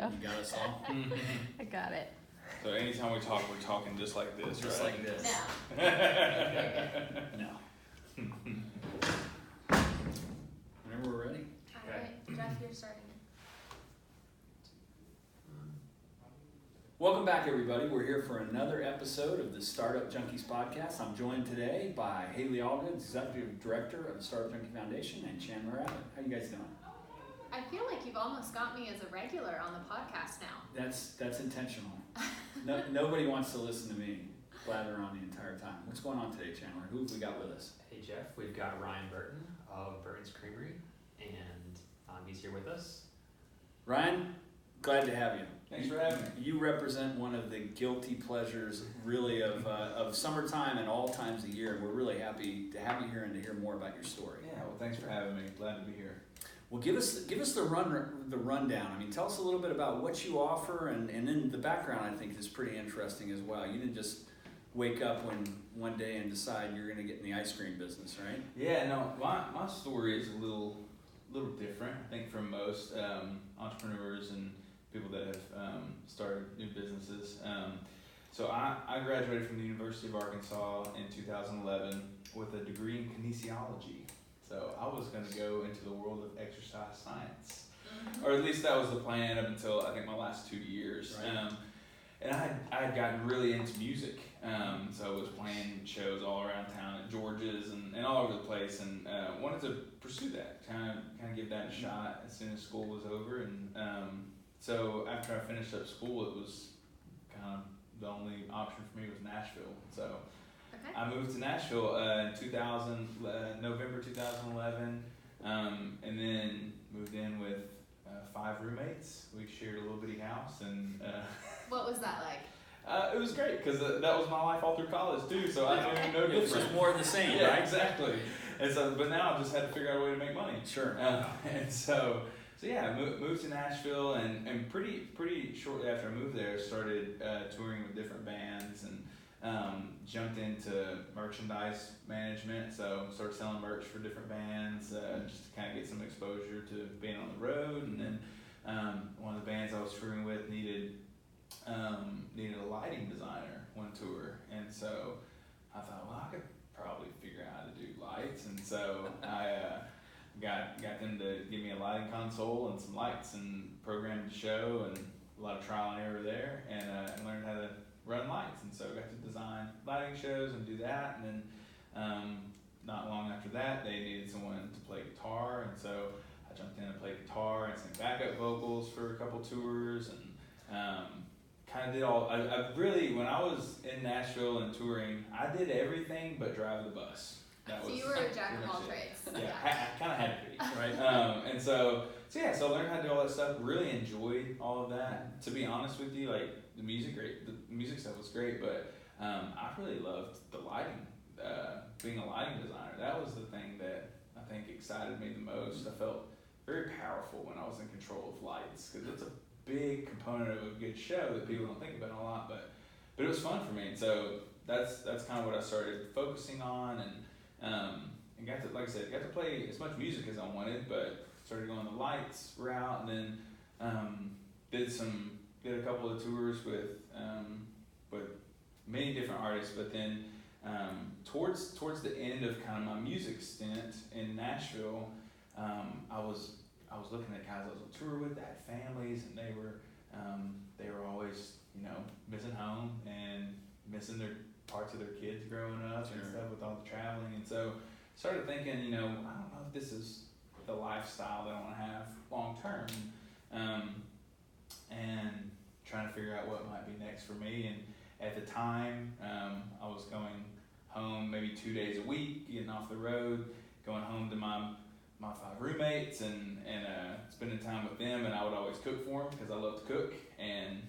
go. You got us all? I got it. So anytime we talk, we're talking just like this, Just right? like this. No. No. Whenever we're ready. Alright, Jeff, you're starting. Welcome back, everybody. We're here for another episode of the Startup Junkies podcast. I'm joined today by Haley Allgood, Executive Director of the Startup Junkie Foundation, and Chandler Abbott. How you guys doing? I feel like you've almost got me as a regular on the podcast now. That's intentional. Nobody wants to listen to me blather on the entire time. What's going on today, Chandler? Who have we got with us? Hey Jeff, we've got Ryan Burton of Burton's Creamery, and he's here with us. Ryan, glad to have you. Thanks for having me. You represent one of the guilty pleasures, really, of summertime and all times of year. And we're really happy to have you here and to hear more about your story. Yeah, well, thanks for having me. Glad to be here. Well, give us the rundown. I mean, tell us a little bit about what you offer, and then the background, I think, is pretty interesting as well. You didn't just wake up one day and decide you're going to get in the ice cream business, right? Yeah, no, my story is a little different, I think, from most entrepreneurs and people that have started new businesses. So I graduated from the University of Arkansas in 2011 with a degree in kinesiology. So I was going to go into the world of exercise science, or at least that was the plan up until I think my last 2 years. Right. And I had gotten really into music, so I was playing shows all around town at George's and all over the place, and wanted to pursue that, kind of give that a shot as soon as school was over. And so after I finished up school, it was kind of the only option for me was Nashville. So Okay. I moved to Nashville in November 2011, and then moved in with 5 roommates. We shared a little bitty house, and What was that like? it was great because that was my life all through college too. So I knew no It was different. just more of the same, Yeah, right? exactly. And so, but now I just had to figure out a way to make money. Sure. And so yeah, moved to Nashville, and pretty shortly after I moved there, started touring with different bands, and jumped into merchandise management. So started selling merch for different bands, just to kind of get some exposure to being on the road. And then one of the bands I was touring with needed a lighting designer one tour, and so I thought, well, I could probably figure out how to do lights, and so I got them to give me a lighting console and some lights, and programmed the show, and a lot of trial and error there, and learned how to run lights, and so I got to design lighting shows and do that. And then not long after that, they needed someone to play guitar, and so I jumped in and played guitar and sang backup vocals for a couple tours, and kind of did all. I really, when I was in Nashville and touring, I did everything but drive the bus. That So was you were a jack pretty of all much it. trades. Yeah, I kind of had to be, right? And so I learned how to do all that stuff. Really enjoyed all of that. To be honest with you, like the music stuff was great, but I really loved the lighting. Being a lighting designer, that was the thing that I think excited me the most. I felt very powerful when I was in control of lights, because it's a big component of a good show that people don't think about a lot, but it was fun for me. And so that's kind of what I started focusing on, and got to, like I said, got to play as much music as I wanted, but started going the lights route, and then did a couple of tours with many different artists. But then towards the end of kind of my music stint in Nashville, I was looking at guys I was on tour with that had families, and they were always, missing home and missing their parts of their kids growing up. Sure. And stuff with all the traveling. And so started thinking, I don't know if this is the lifestyle that I want to have long term, and trying to figure out what might be next for me. And at the time, I was going home maybe 2 days a week, getting off the road, going home to my 5 roommates, and spending time with them. And I would always cook for them because I love to cook, and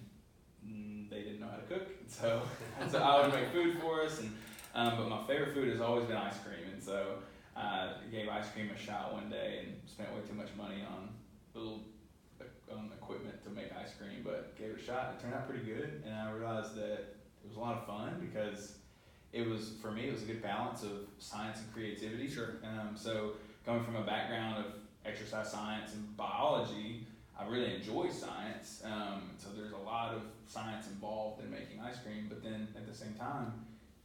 they didn't know how to cook, so I would make food for us. And but my favorite food has always been ice cream, and so I gave ice cream a shot one day and spent way too much money on equipment to make ice cream, but gave it a shot. It turned out pretty good, and I realized that it was a lot of fun because for me it was a good balance of science and creativity. Sure. So coming from a background of exercise science and biology, I really enjoy science, involved in making ice cream, but then at the same time,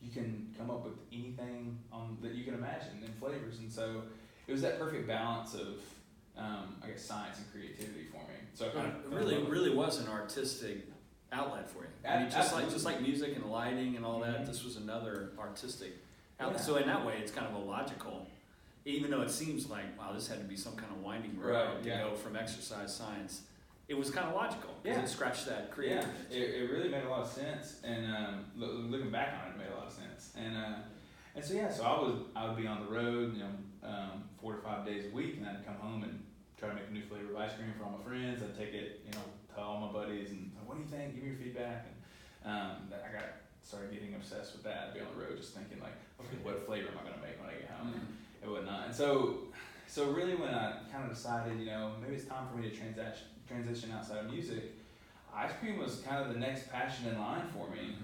you can come up with anything that you can imagine in flavors. And so it was that perfect balance of, I guess, science and creativity for me. So It really was an artistic outlet for you. I mean, just like music and lighting and all that, this was another artistic outlet. So in that way, it's kind of a logical, even though it seems like, wow, this had to be some kind of winding road to go from exercise science. It was kind of logical. Yeah. It scratched that creative. Yeah, it really made a lot of sense. And looking back on it, it made a lot of sense. And so I would be on the road, 4 to 5 days a week, and I'd come home and try to make a new flavor of ice cream for all my friends. I'd take it, to all my buddies and, what do you think? Give me your feedback. And started getting obsessed with that. I'd be on the road just thinking like, okay, what flavor am I gonna make when I get home and whatnot. And so really when I kind of decided, maybe it's time for me to transition outside of music, ice cream was kind of the next passion in line for me.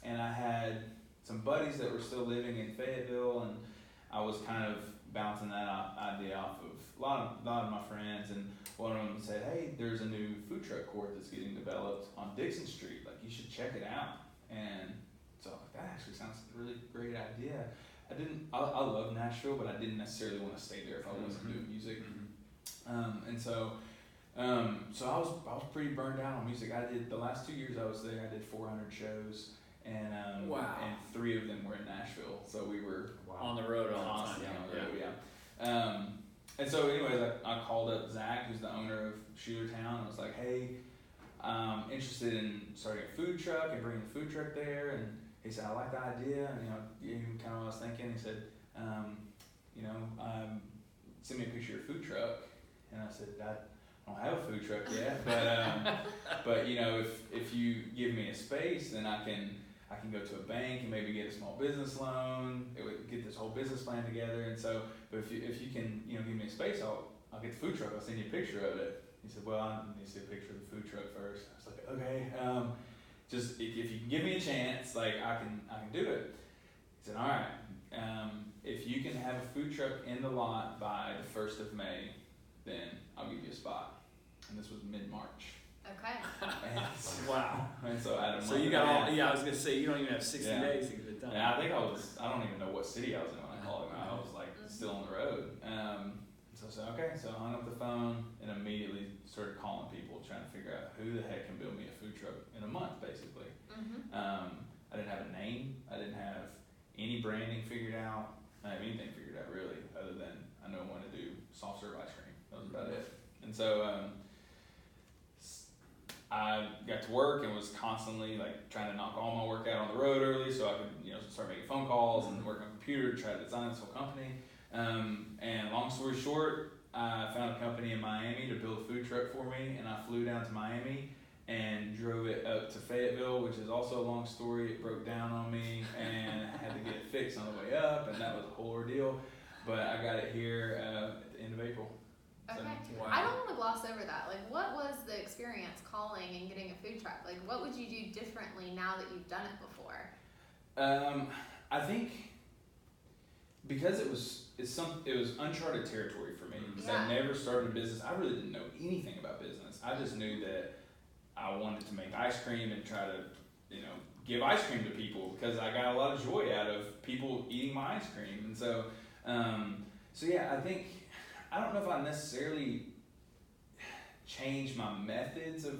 And I had some buddies that were still living in Fayetteville, and I was kind of bouncing that idea off of a lot of my friends, and one of them said, hey, there's a new food truck court that's getting developed on Dickson Street, like you should check it out. And so I'm like, that actually sounds like a really great idea. I love Nashville, but I didn't necessarily want to stay there if I wasn't doing music. And so I was pretty burned out on music. The last 2 years I was there, I did 400 shows, and and 3 of them were in Nashville. So we were on the road all the time. On the road, and so anyways, I called up Zach, who's the owner of Town, and was like, hey, I'm interested in starting a food truck and bringing the food truck there. And he said, I like the idea, and kind of what I was thinking. He said, send me a picture of your food truck. And I said, I don't have a food truck yet, but if you give me a space, then I can go to a bank and maybe get a small business loan. It would get this whole business plan together. And so, but if you can give me a space, I'll get the food truck. I'll send you a picture of it. He said, well, I need to see a picture of the food truck first. I was like, okay, just if you can give me a chance, like I can do it. He said, all right, if you can have a food truck in the lot by the 1st of May, then I'll give you a spot. And this was mid-March. Okay. Wow. And so I had a month. So you got all, I was going to say, you don't even have 60 days to get it done. Yeah, I think I don't even know what city I was in when I called him. I was like still on the road. So I said, okay. So I hung up the phone and immediately started calling people, trying to figure out who the heck can build me a food truck in a month, basically. I didn't have a name. I didn't have any branding figured out. I didn't have anything figured out really, other than I know I want to do soft serve ice cream. That was about it. And so I got to work and was constantly like trying to knock all my work out on the road early so I could start making phone calls and work on the computer to try to design this whole company. And long story short, I found a company in Miami to build a food truck for me, and I flew down to Miami and drove it up to Fayetteville, which is also a long story. It broke down on me and I had to get it fixed on the way up, and that was a whole ordeal. But I got it here at the end of April. Okay. So, wow. I don't want to gloss over that. Like, what was the experience calling and getting a food truck? Like, what would you do differently now that you've done it before? I think because it was uncharted territory for me, because I never started a business. I really didn't know anything about business. I just knew that I wanted to make ice cream and try to, give ice cream to people, because I got a lot of joy out of people eating my ice cream. And so, I think, I don't know if I necessarily changed my methods of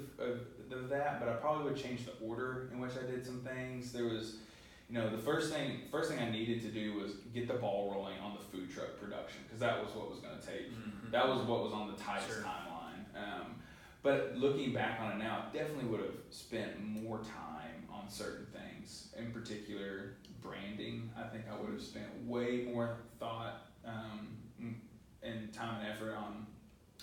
that, but I probably would change the order in which I did some things. There was, the first thing I needed to do was get the ball rolling on the food truck production, because that was what was going to take. That was what was on the tightest timeline. But looking back on it now, I definitely would have spent more time on certain things. In particular, branding. I think I would have spent way more thought and time and effort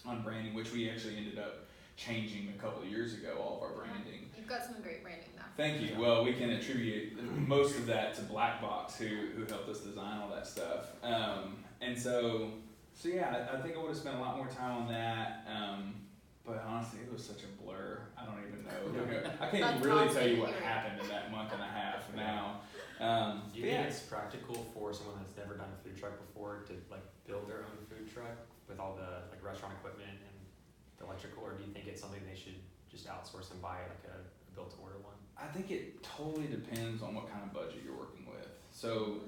on branding, which we actually ended up changing a couple of years ago, all of our branding. You've got some great branding now. Thank you. Well, we can attribute most of that to Black Box, who helped us design all that stuff. And so I think I would have spent a lot more time on that. But honestly, it was such a blur. I don't even know. I can't even really tell you what happened in that month and a half now. Do you think it's practical for someone that's never done a food truck before to build their own food truck with all the restaurant equipment and the electrical, or do you think it's something they should just outsource and buy a built to order one? I think it totally depends on what kind of budget you're working with. So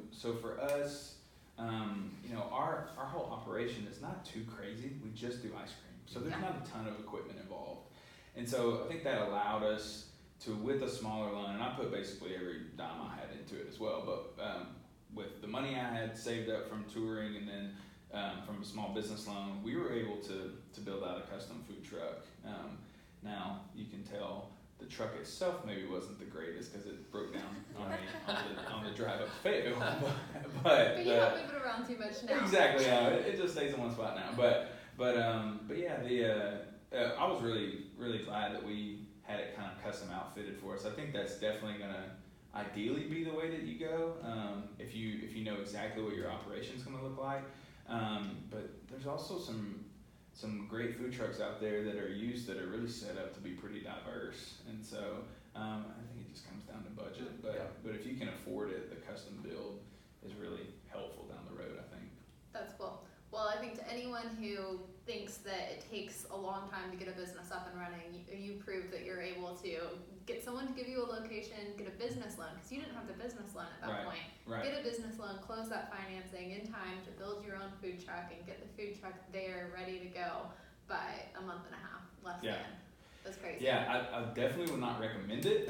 for us, our whole operation is not too crazy. We just do ice cream, so there's not a ton of equipment involved, and so I think that allowed us to, with a smaller loan, and I put basically every dime I had into it as well, but with the money I had saved up from touring and then from a small business loan, we were able to build out a custom food truck. Now you can tell the truck itself maybe wasn't the greatest because it broke down on me on the drive up to Fayetteville. But you don't move it around too much now. Exactly, yeah. It just stays in one spot now. But yeah, I was really glad that we had it kind of custom outfitted for us. I think that's definitely gonna ideally be the way that you go, if you know exactly what your operation's gonna look like. But there's also some great food trucks out there that are used that are really set up to be pretty diverse, and so I think it just comes down to budget. But if you can afford it, the custom build is really helpful down the road, I think. That's cool. Well, I think to anyone who thinks that it takes a long time to get a business up and running, you proved that you're able to get someone to give you a location, get a business loan, because you didn't have the business loan at that point. Right. Get a business loan, close that financing in time to build your own food truck and get the food truck there ready to go by a month and a half, less than. That's crazy. Yeah, I definitely would not recommend it,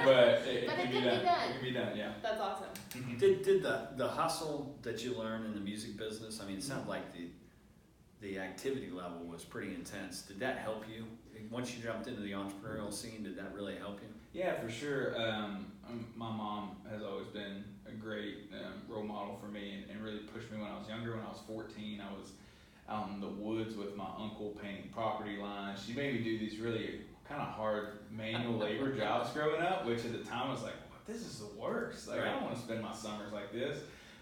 but it can be done. It can be done, yeah. That's awesome. Did the hustle that you learned in the music business, I mean, it sounded like the activity level was pretty intense. Did that help you? Once you jumped into the entrepreneurial scene, did that really help you? Yeah, for sure. My mom has always been a great role model for me and really pushed me when I was younger. When I was 14, I was out in the woods with my uncle painting property lines. She made me do these really kind of hard manual labor jobs growing up, which at the time I was like, this is the worst. Like, I don't want to spend my summers like this.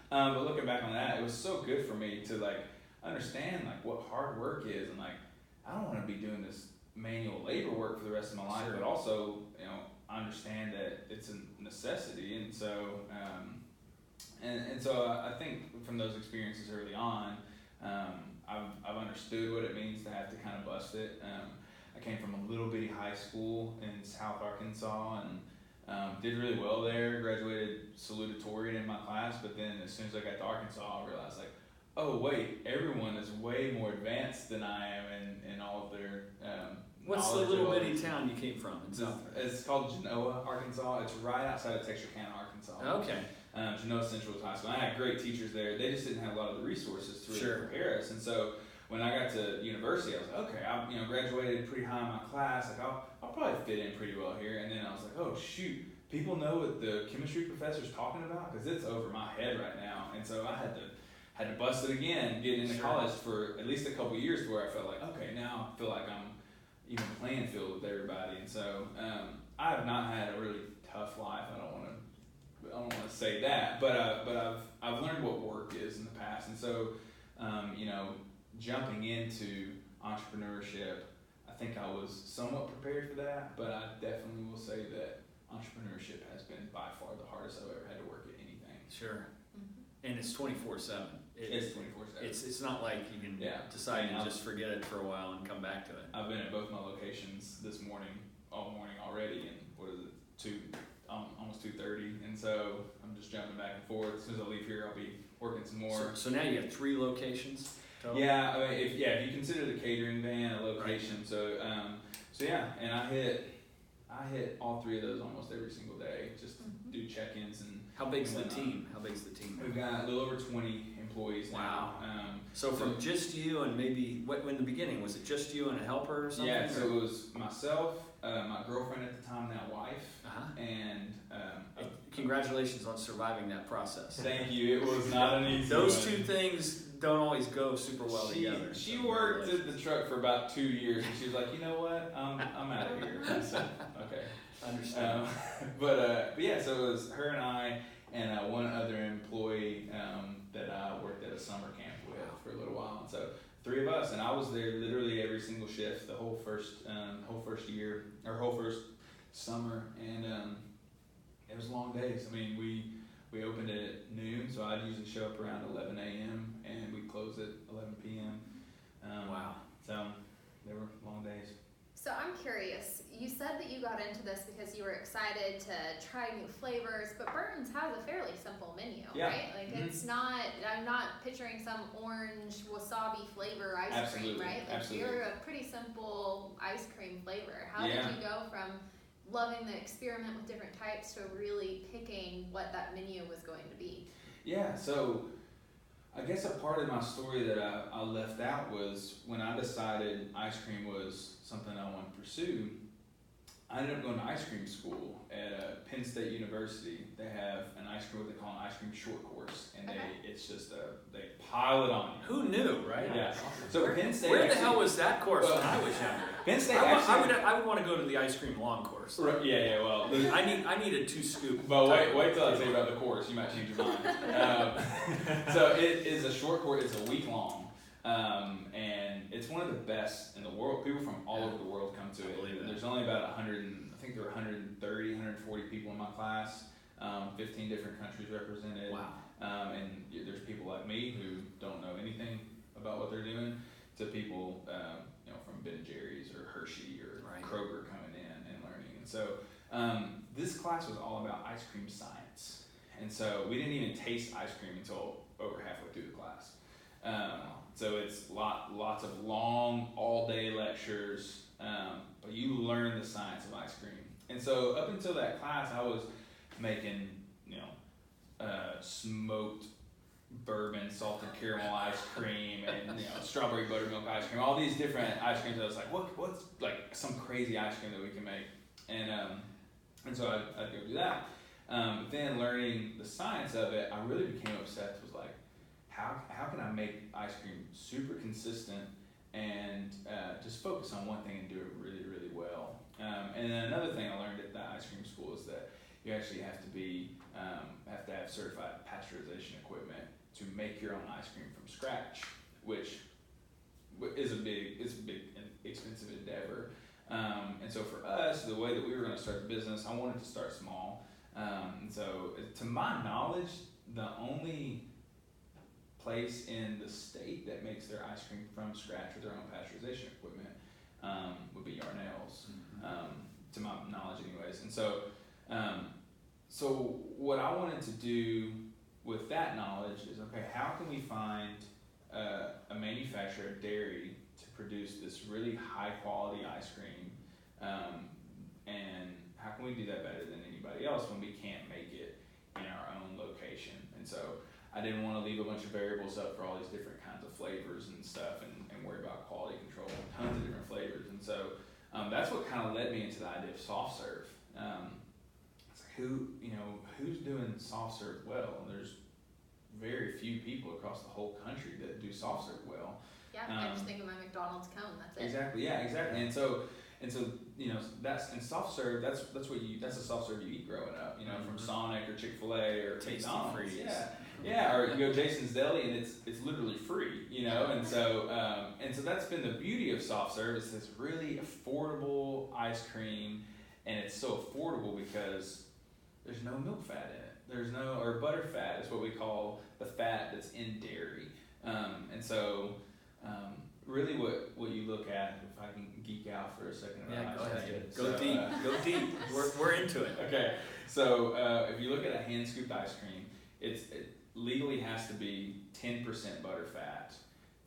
But looking back on that, it was so good for me to like understand like what hard work is, and like I don't want to be doing this manual labor work for the rest of my life, but also I understand that it's a necessity, and so so I think from those experiences early on, I've understood what it means to have to kind of bust it. I came from a little bitty high school in South Arkansas and did really well there. Graduated salutatorian in my class, but then as soon as I got to Arkansas, I realized like, oh wait, everyone is way more advanced than I am in all of their What's the little bitty town you came from in South? It's called Genoa, Arkansas. It's right outside of Texarkana, Arkansas. Okay. Genoa Central High School. I had great teachers there. They just didn't have a lot of the resources to really prepare us. And so when I got to university, I was like, okay, I graduated pretty high in my class. Like I'll probably fit in pretty well here. And then I was like, oh shoot, people know what the chemistry professor's talking about, because it's over my head right now. And so I had to bust it again, get into college for at least a couple years, to where I felt like, okay, now I feel like I'm even playing field with everybody. And so I have not had a really tough life. I don't want to say that, but I've learned what work is in the past, and so jumping into entrepreneurship, I think I was somewhat prepared for that, but I definitely will say that entrepreneurship has been by far the hardest I've ever had to work at anything. Sure. And it's 24/7. It's 24/7. It's not like you can decide to just forget it for a while and come back to it. I've been at both my locations this morning, all morning already, and what is it, almost 2:30, and so I'm just jumping back and forth. As soon as I leave here, I'll be working some more. So now you have 3 locations total? Yeah, I mean, if you consider the catering van a location, so yeah, and I hit all 3 of those almost every single day. Just do check-ins and. How big's the team? We've got a little over 20 employees now. So from just you and maybe in the beginning, was it just you and a helper or something? Yeah, so it was myself, my girlfriend at the time, now wife, and congratulations on surviving that process. Thank you. It was not an easy Those 2 things don't always go super well together. She worked at the truck for about 2 years, and she was like, you know what, I'm out of here. I said, okay. Understand. But yeah, so it was her and I and one other employee that I worked at a summer camp with for a little while. And so 3 of us, and I was there literally every single shift, the whole first year, or whole first summer, and it was long days. I mean, we opened at noon, so I'd usually show up around 11 a.m. and we'd close at 11 p.m. Wow. So they were long days. So I'm curious, you said that that you got into this because you were excited to try new flavors, but Burton's has a fairly simple menu, right? Like it's not, I'm not picturing some orange wasabi flavor ice cream, right? Like you're a pretty simple ice cream flavor. How did you go from loving the experiment with different types to really picking what that menu was going to be? Yeah, so I guess a part of my story that I left out was when I decided ice cream was something I wanted to pursue, I ended up going to ice cream school at Penn State University. They have an ice cream, what they call an ice cream short course, and it's just they pile it on you. Who knew, right? Yeah. So Penn State. Where the hell was that course when I was younger? Penn State. I would want to go to the ice cream long course. Right, yeah. Well, I needed 2 scoops. But wait till I tell you about the course. You might change your mind. So it is a short course. It's a week long, and it's one of the best in the world. People from all over the world come to it. There's only about 100. I think there were 130, 140 people in my class. 15 different countries represented. Wow. And there's people like me who don't know anything about what they're doing, to people from Ben & Jerry's or Hershey or Kroger coming in and learning. And so this class was all about ice cream science. And so we didn't even taste ice cream until over halfway through the class. So it's lots of long, all-day lectures, but you learn the science of ice cream. And so up until that class, I was making, smoked bourbon, salted caramel ice cream, and strawberry buttermilk ice cream. All these different ice creams. I was like, what's like some crazy ice cream that we can make? And so I'd go do that. But then learning the science of it, I really became obsessed with like, how can I make ice cream super consistent and just focus on one thing and do it really, really well. And then another thing I learned at the ice cream school is that you actually have to have certified pasteurization equipment to make your own ice cream from scratch, which is a big and expensive endeavor. And so for us, the way that we were going to start the business, I wanted to start small. And so to my knowledge, the only place in the state that makes their ice cream from scratch with their own pasteurization equipment would be Yarnell's, to my knowledge anyways. And so so what I wanted to do with that knowledge is, okay, how can we find a manufacturer, a dairy, to produce this really high quality ice cream, and how can we do that better than anybody else when we can't make it in our own location? And so I didn't want to leave a bunch of variables up for all these different kinds of flavors and stuff, and worry about quality control and tons of different flavors. And so that's what kind of led me into the idea of soft serve. It's like, who's doing soft serve well? And there's very few people across the whole country that do soft serve well. Yeah, I just think of my McDonald's cone. That's it. Exactly. Yeah. Exactly. And so that's soft serve. That's a soft serve you eat growing up. From Sonic or Chick-fil-A or Tasty McDonald's. Freeze. Yeah. Or you go Jason's Deli and it's literally free. And so that's been the beauty of soft serve. It's this really affordable ice cream, and it's so affordable because there's no milk fat in it. Or butter fat is what we call the fat that's in dairy. And so really what you look at, if I can geek out for a second about ice cream. Go deep. We're into it. Okay, so if you look at a hand scooped ice cream, it legally has to be 10% butter fat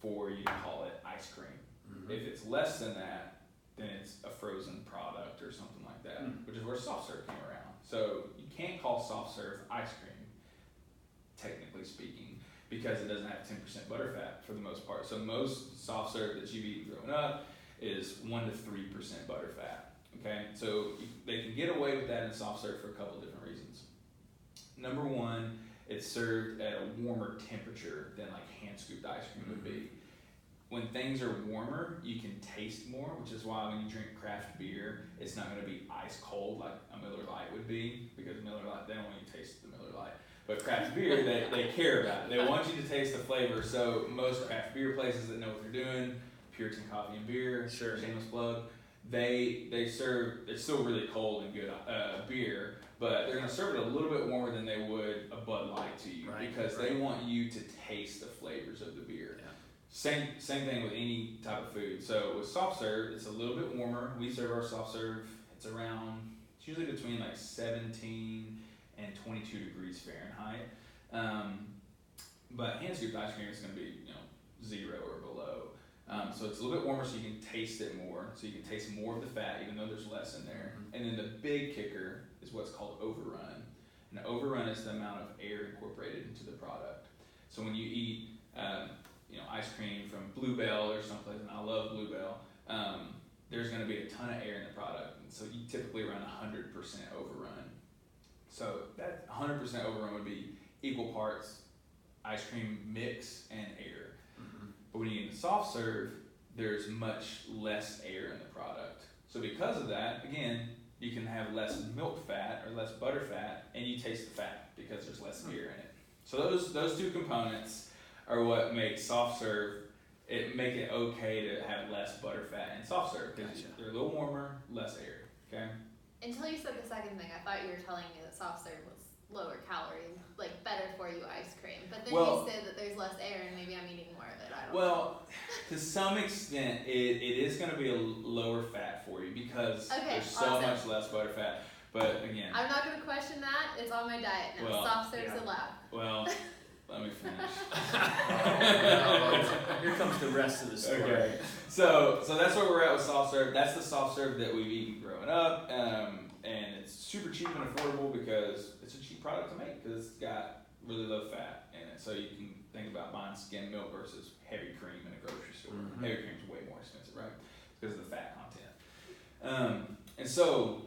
for you to call it ice cream. Mm-hmm. If it's less than that, then it's a frozen product or something like that, which is where soft serve came around. So you can't call soft serve ice cream, technically speaking, because it doesn't have 10% butter fat for the most part. So most soft serve that you've eaten growing up is 1 to 3% butter fat. Okay, so they can get away with that in soft serve for a couple of different reasons. Number one, it's served at a warmer temperature than like hand scooped ice cream would be. When things are warmer, you can taste more, which is why when you drink craft beer, it's not going to be ice cold like a Miller Lite would be, because Miller Lite, they don't want you to taste the Miller Lite. But craft beer, they care about it. They want you to taste the flavor. So most craft beer places that know what they're doing, Puritan Coffee and Beer, shameless plug, they serve, it's still really cold and good beer, but they're going to serve it a little bit warmer than they would a Bud Light to you, because they want you to taste the flavors of the beer. Yeah. Same thing with any type of food. So with soft serve, it's a little bit warmer. We serve our soft serve It's usually between like 17 and 22 degrees Fahrenheit. But hand-scooped ice cream is going to be, 0 or below. So it's a little bit warmer, so you can taste it more. So you can taste more of the fat, even though there's less in there. And then the big kicker is what's called overrun. And overrun is the amount of air incorporated into the product. So when you eat, ice cream from Bluebell or someplace, and I love Bluebell, there's going to be a ton of air in the product. And so you typically run 100% overrun. So that 100% overrun would be equal parts ice cream mix and air. But when you get into soft serve, there's much less air in the product. So because of that, again, you can have less milk fat or less butter fat, and you taste the fat because there's less air in it. So those two components are what make soft serve, make it okay to have less butter fat in soft serve. Because they're a little warmer, less air, okay? Until you said the second thing, I thought you were telling me that soft serve was lower calorie, like better for you ice cream. But then you said that there's less air and maybe I'm eating more of it. I don't know. To some extent, it is going to be a lower fat for you because there's so much less butter fat. But again, I'm not going to question that. It's on my diet now. Soft serve's allowed. Well, let me finish. Here comes the rest of the story. Okay. So that's where we're at with soft serve. That's the soft serve that we've eaten growing up, and it's super cheap and affordable because it's a cheap product to make because it's got really low fat in it. So you can think about buying skim milk versus heavy cream in a grocery store. Heavy cream is way more expensive, right? Because of the fat content. And so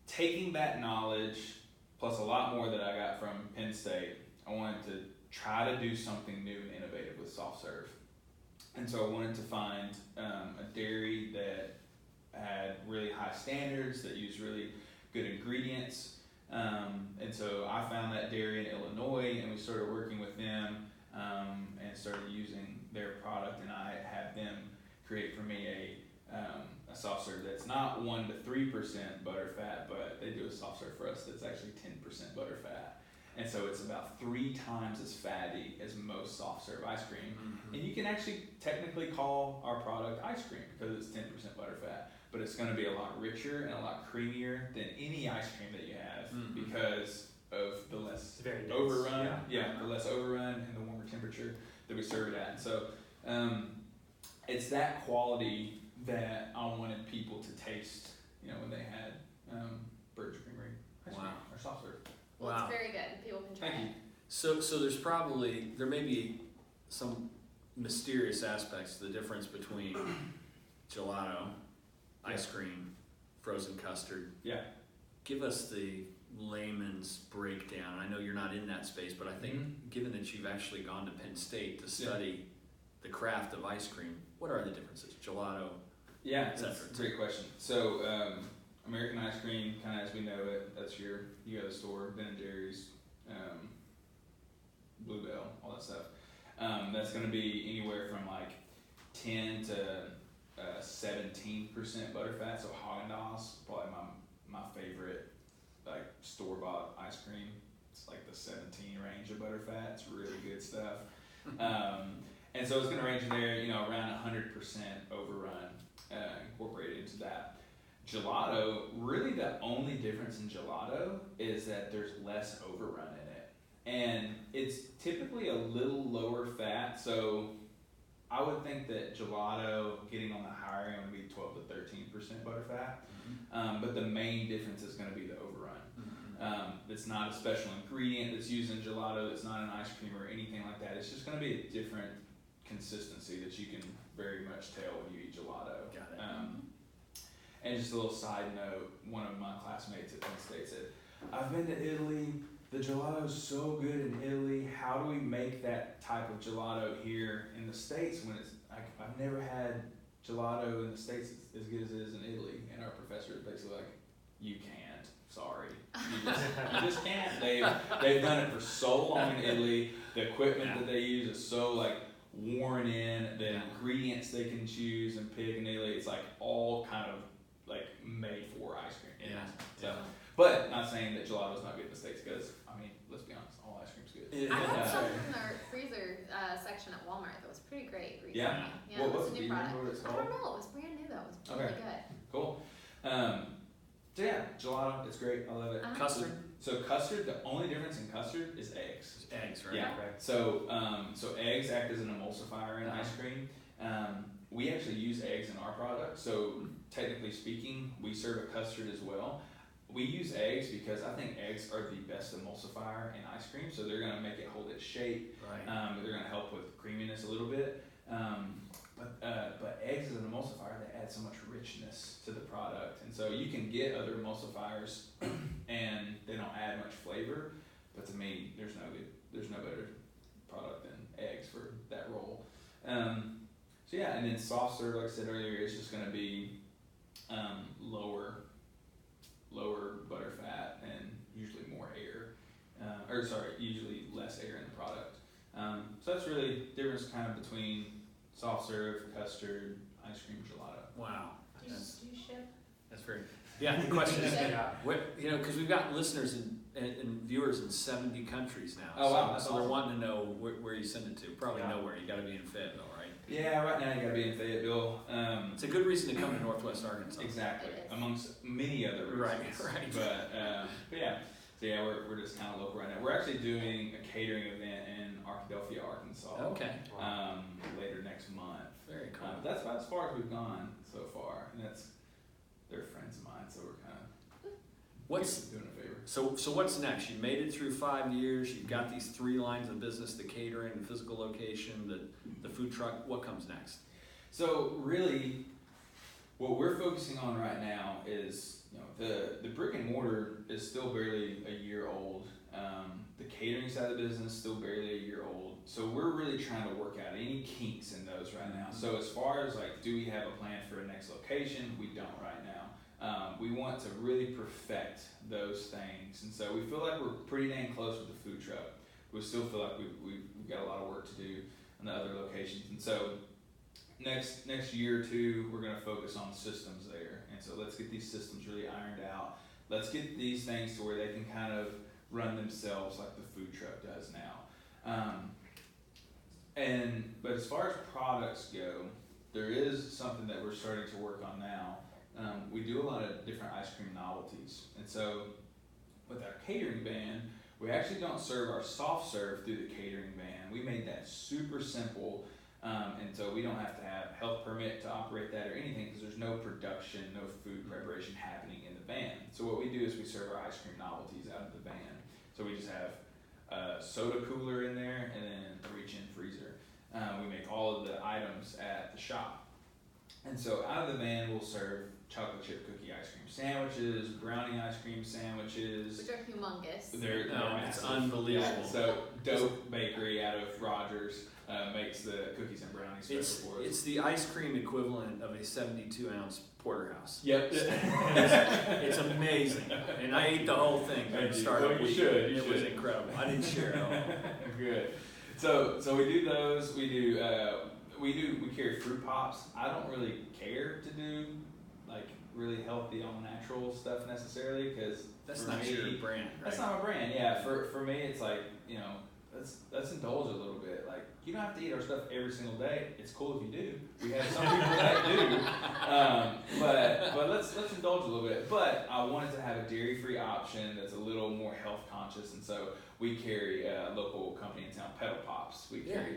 taking that knowledge plus a lot more that I got from Penn State, I wanted to try to do something new and innovative with soft serve. And so I wanted to find a dairy that had really high standards, that used really good ingredients. And so I found that dairy in Illinois, and we started working with them and started using their product. And I had them create for me a soft serve that's not 1 to 3% butter fat, but they do a soft serve for us that's actually 10% butter fat. And so it's about 3 times as fatty as most soft serve ice cream. And you can actually technically call our product ice cream because it's 10% butter fat, but it's going to be a lot richer and a lot creamier than any ice cream that you have because of the less overrun. The less overrun and the warmer temperature that we serve it at. And so it's that quality that I wanted people to taste, when they had Burton Creamery ice cream or soft serve. Well, it's very good. People can try it. So there may be some mysterious aspects to the difference between gelato, ice cream, frozen custard. Yeah. Give us the layman's breakdown. I know you're not in that space, but I think given that you've actually gone to Penn State to study the craft of ice cream, what are the differences? Gelato, that's a great question. So American ice cream, kind of as we know it, that's you go to the store, Ben & Jerry's, Bluebell, all that stuff. That's going to be anywhere from like 10 to 17% butter fat. So Haagen-Dazs, probably my favorite like store-bought ice cream. It's like the 17 range of butter fat. It's really good stuff. And so it's going to range in there, around 100% overrun incorporated into that. Gelato, really the only difference in gelato is that there's less overrun in it. And it's typically a little lower fat, so I would think that gelato getting on the higher end would be 12 to 13% butter fat. But the main difference is going to be the overrun. It's not a special ingredient that's used in gelato, it's not an ice cream or anything like that. It's just going to be a different consistency that you can very much tell when you eat gelato. Got it. And just a little side note, one of my classmates at Penn State said, I've been to Italy, the gelato is so good in Italy, how do we make that type of gelato here in the States when it's, I've never had gelato in the States as good as it is in Italy. And our professor is basically like, you can't, sorry. You just can't. They've done it for so long in Italy, the equipment that they use is so worn in, the ingredients they can choose and pick in Italy, it's all kind of made for ice cream. But not saying that gelato's not good in the States because, let's be honest, all ice cream's good. I had something in the freezer section at Walmart that was pretty great recently. Yeah? It was a do new you product. remember what it's I called? don't know, it was brand new though, it was really good. Cool. So yeah, gelato, it's great. I love it. Custard? So custard, the only difference in custard is eggs. Eggs, right? Yeah. Okay. So eggs act as an emulsifier in Uh-huh. ice cream. We actually use eggs in our product. So technically speaking, we serve a custard as well. We use eggs because I think eggs are the best emulsifier in ice cream. So they're gonna make it hold its shape. Right. They're gonna help with creaminess a little bit. But eggs as an emulsifier, they add so much richness to the product. And so you can get other emulsifiers and they don't add much flavor. But to me, there's no better product than eggs for that role. So yeah, and then soft serve, like I said earlier, is just going to be lower butter fat and usually more air, usually less air in the product. So that's really the difference kind of between soft serve, custard, ice cream, gelato. Wow. Do you ship? That's very. Yeah. The question is, Yeah. what, because we've got listeners and viewers in 70 countries now. Oh, wow, that's So they're awesome. wanting to know where you send it to. Probably Yeah. nowhere. You got to be in Fayetteville, right? Yeah, right now you got to be in Fayetteville. It's a good reason to come to Northwest Arkansas. Exactly, It is. amongst many other reasons. Right. But yeah, so yeah, we're just kind of local right now. We're actually doing a catering event in Arkadelphia, Arkansas. Okay. Later next month. Very cool. That's about as far as we've gone so far, and they're friends of mine, so we're kind of doing a favor. So what's next? You made it through 5 years. You've got these 3 lines of business: the catering, the physical location, the food truck. What comes next? So really, what we're focusing on right now is, the brick and mortar is still barely a year old. The catering side of the business still barely a year old. So we're really trying to work out any kinks in those right now. So as far as do we have a plan for a next location? We don't right now. We want to really perfect those things, and so we feel like we're pretty dang close with the food truck. We still feel like we've got a lot of work to do in the other locations, and so next year or two we're going to focus on systems there, and so let's get these systems really ironed out. Let's get these things to where they can kind of run themselves like the food truck does now. But as far as products go, there is something that we're starting to work on now. We do a lot of different ice cream novelties, and so with our catering van, we actually don't serve our soft serve through the catering van. We made that super simple, and so we don't have to have health permit to operate that or anything, because there's no production, no food preparation happening in the van. So what we do is we serve our ice cream novelties out of the van. So we just have a soda cooler in there and then a reach-in freezer. We make all of the items at the shop. And so out of the van, we'll serve chocolate chip cookie ice cream sandwiches, brownie ice cream sandwiches. Which are humongous. They're It's massive. unbelievable. Yeah, so Dope Bakery out of Rogers makes the cookies and brownies special for us. It's the ice cream equivalent of a 72-ounce porterhouse. Yep. It's amazing, and I ate the whole thing Thank at the you. start Well, of the you week. should, you It was should. incredible. I didn't share it all. Good. So we do those. We carry fruit pops. I don't really care to do really healthy, all natural stuff necessarily, because That's for not me, your brand, right? That's not my brand. Yeah, for me, it's let's indulge a little bit. You don't have to eat our stuff every single day. It's cool if you do. We have some people that do, but let's indulge a little bit. But I wanted to have a dairy-free option that's a little more health conscious, and so we carry a local company in town, Pedal Pops. We carry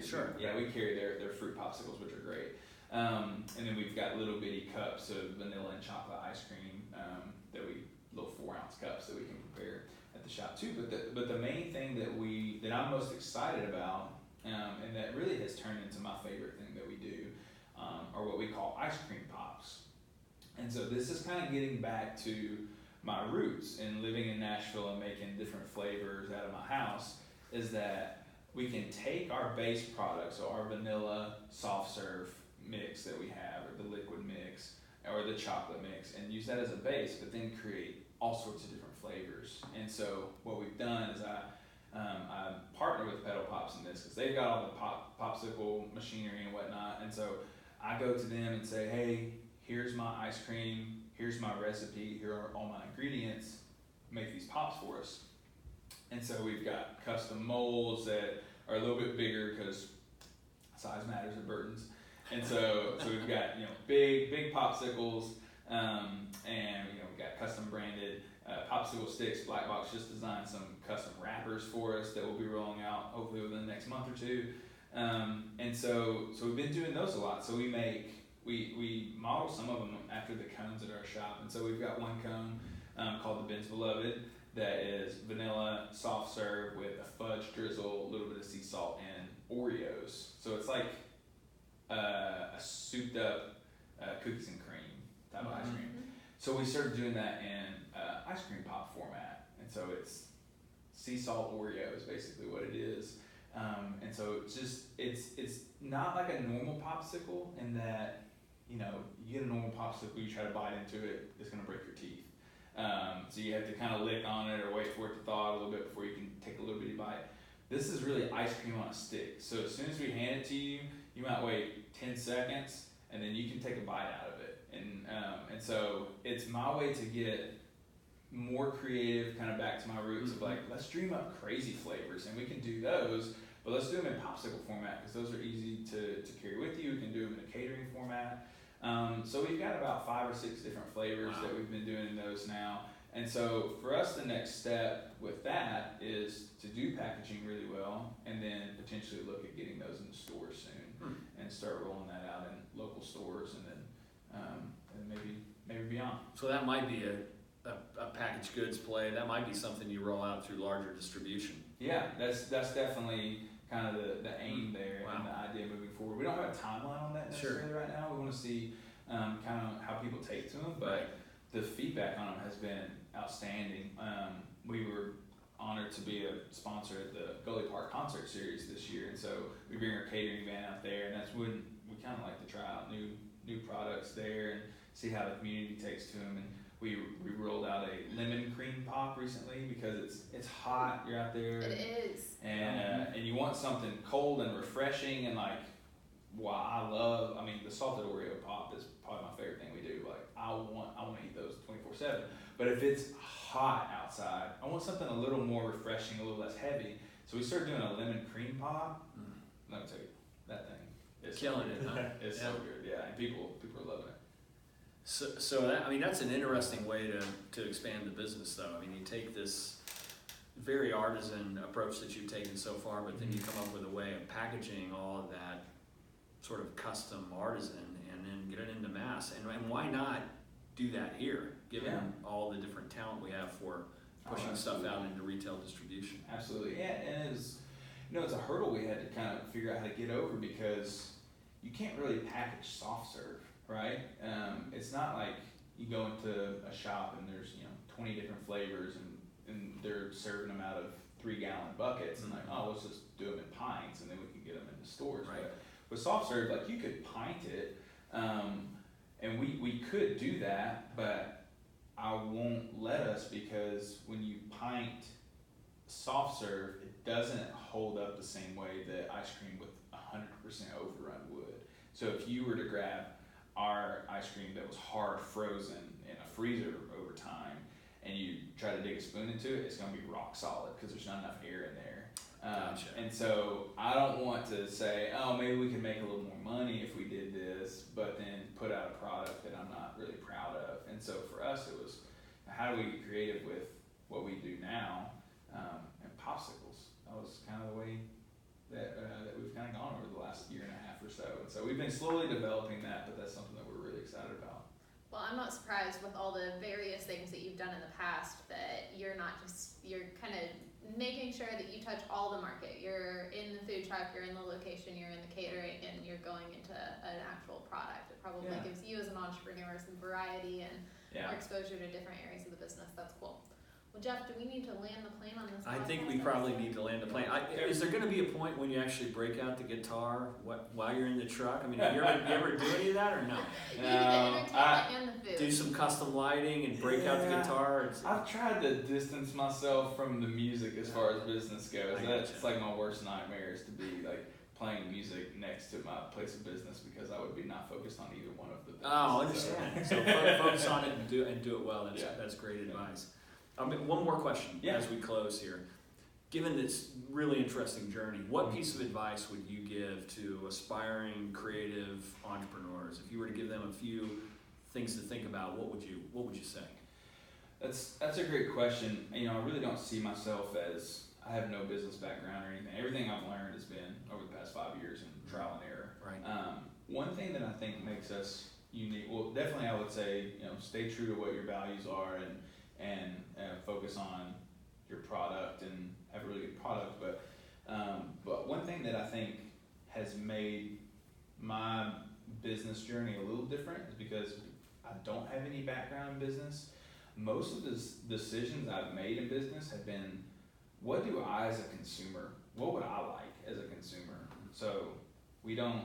their fruit popsicles, which are great. And then we've got little bitty cups of vanilla and chocolate ice cream little 4-ounce cups that we can prepare at the shop too. But the main thing that I'm most excited about, and that really has turned into my favorite thing that we do, are what we call ice cream pops. And so this is kind of getting back to my roots in living in Nashville and making different flavors out of my house, is that we can take our base product, so our vanilla soft serve mix that we have, or the liquid mix, or the chocolate mix, and use that as a base, but then create all sorts of different flavors. And so what we've done is I partner with Pedal Pops in this, because they've got all the popsicle machinery and whatnot, and so I go to them and say, hey, here's my ice cream, here's my recipe, here are all my ingredients, make these pops for us. And so we've got custom molds that are a little bit bigger, because size matters at Burton's. And so we've got big popsicles, and we've got custom brand popsicle sticks. Black Box just designed some custom wrappers for us that we'll be rolling out hopefully within the next month or two. And so we've been doing those a lot. So we model some of them after the cones at our shop. And so we've got one cone called the Ben's Beloved that is vanilla soft serve with a fudge drizzle, a little bit of sea salt, and Oreos. So it's like a souped up cookies and cream type of ice cream. So we started doing that in ice cream pop format. And so it's sea salt Oreo is basically what it is. And so it's not like a normal popsicle in that, you get a normal popsicle, you try to bite into it, it's gonna break your teeth. So you have to kind of lick on it or wait for it to thaw a little bit before you can take a little bitty bite. This is really ice cream on a stick. So as soon as we hand it to you, you might wait 10 seconds and then you can take a bite out of it. And so it's my way to get more creative, kind of back to my roots of like, let's dream up crazy flavors, and we can do those, but let's do them in popsicle format because those are easy to carry with you. We can do them in a catering format. So we've got about 5 or 6 different flavors that we've been doing in those now. And so for us, the next step with that is to do packaging really well and then potentially look at getting those in the stores soon and start rolling that out in local stores and then maybe beyond. So that might be a packaged goods play. That might be something you roll out through larger distribution. Yeah, that's definitely kind of the aim there and the idea moving forward. We don't have a timeline on that necessarily right now. We want to see kind of how people take to them, but the feedback on them has been outstanding. We were honored to be a sponsor at the Gully Park Concert Series this year, and so we bring our catering van out there, and that's when we kind of like to try out new products there and see how the community takes to them. And we rolled out a lemon cream pop recently because it's hot. You're out there. It is. And you want something cold and refreshing and like, the salted Oreo pop is probably my favorite thing we do. Like I want to eat those 24/7. But if it's hot outside, I want something a little more refreshing, a little less heavy. So we started doing a lemon cream pop. Let me tell you, that thing is killing it, huh? It's so good, yeah. And people are loving it. So that's an interesting way to expand the business, though. I mean, you take this very artisan approach that you've taken so far, but then you come up with a way of packaging all of that sort of custom artisan and then get it into mass. And why not do that here, given all the different talent we have for pushing stuff out into retail distribution? Absolutely, yeah. And it's a hurdle we had to kind of figure out how to get over because you can't really package soft serve. Right? It's not like you go into a shop and there's 20 different flavors and they're serving them out of 3-gallon buckets and like, let's just do them in pints and then we can get them into stores. Right. But with soft serve, like you could pint it, and we could do that, but I won't let us because when you pint soft serve, it doesn't hold up the same way that ice cream with 100% overrun would. So if you were to grab our ice cream that was hard frozen in a freezer over time and you try to dig a spoon into it, it's going to be rock solid because there's not enough air in there. Gotcha. And so I don't want to say, maybe we could make a little more money if we did this, but then put out a product that I'm not really proud of. And so for us, it was how do we get creative with what we do now, and popsicles. That was kind of the way that we've kind of gone over the last year and a half or so. And so we've been slowly developing that, but that's something that we're really excited about. Well, I'm not surprised with all the various things that you've done in the past that you're kind of making sure that you touch all the market. You're in the food truck, you're in the location, you're in the catering, and you're going into an actual product. It probably gives you as an entrepreneur some variety and more exposure to different areas of the business. That's cool. Well, Jeff, do we need to land the plane on this? I think we probably need to land the plane. Is there going to be a point when you actually break out the guitar while you're in the truck? I mean, you ever do any of that or no? You do the entertainment and the food. Do some custom lighting and break out the guitar? I've tried to distance myself from the music as far as business goes. That's like my worst nightmare is to be like playing music next to my place of business because I would be not focused on either one of the things. Oh, I understand. So focus on it and do it well. That's great advice. One more question as we close here. Given this really interesting journey, what piece of advice would you give to aspiring creative entrepreneurs? If you were to give them a few things to think about, what would you say? That's a great question. You know, I really don't see myself as, I have no business background or anything. Everything I've learned has been over the past 5 years in trial and error. Right. One thing that I think makes us unique, well, definitely I would say, you know, stay true to what your values are and focus on your product and have a really good product. But one thing that I think has made my business journey a little different is because I don't have any background in business. Most of the decisions I've made in business have been, what do I as a consumer, what would I like as a consumer? So we don't,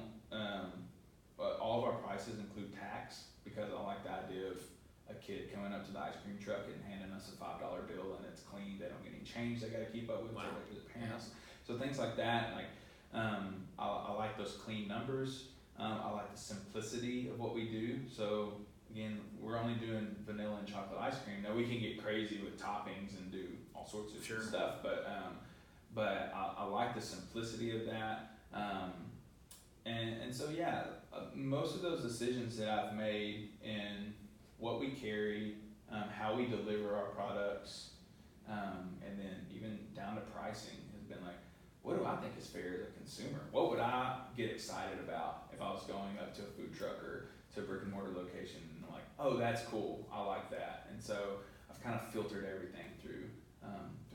all of our prices include tax, because I like the idea of a kid coming up to the ice cream truck and handing us a $5 bill and it's clean, they don't get any change they gotta keep up with, Wow. so like the parents. So things like that, like I like those clean numbers. I like the simplicity of what we do. So again, we're only doing vanilla and chocolate ice cream. Now we can get crazy with toppings and do all sorts of Sure. stuff, but I like the simplicity of that. And so yeah, most of those decisions that I've made in what we carry, how we deliver our products, and then even down to pricing has been like, what do I think is fair as a consumer? What would I get excited about if I was going up to a food truck or to a brick and mortar location and I'm like, oh, that's cool, I like that. And so I've kind of filtered everything through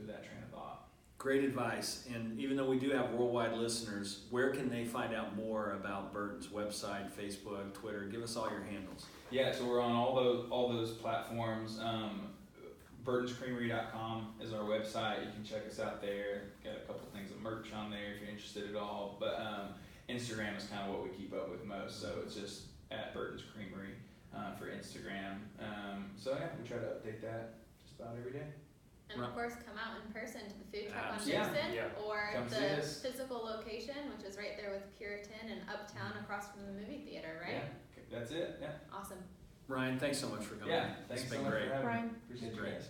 that train of thought. Great advice. And even though we do have worldwide listeners, where can they find out more about Burton's website, Facebook, Twitter? Give us all your handles. Yeah, so we're on all those platforms. BurtonsCreamery.com is our website. You can check us out there. Got a couple things of merch on there if you're interested at all. But Instagram is kind of what we keep up with most. So it's just at Burton's Creamery for Instagram. So yeah, we try to update that just about every day. And of course, come out in person to the food truck on Absolutely. Dickson, Yeah. or Come see the us. physical location, which is right there with Puritan and Uptown across from the movie theater, right? Yeah, that's it. Yeah. Awesome. Ryan, thanks so much for coming. Yeah, It's thanks been so much great. for having me. Ryan. Appreciate you Great. guys.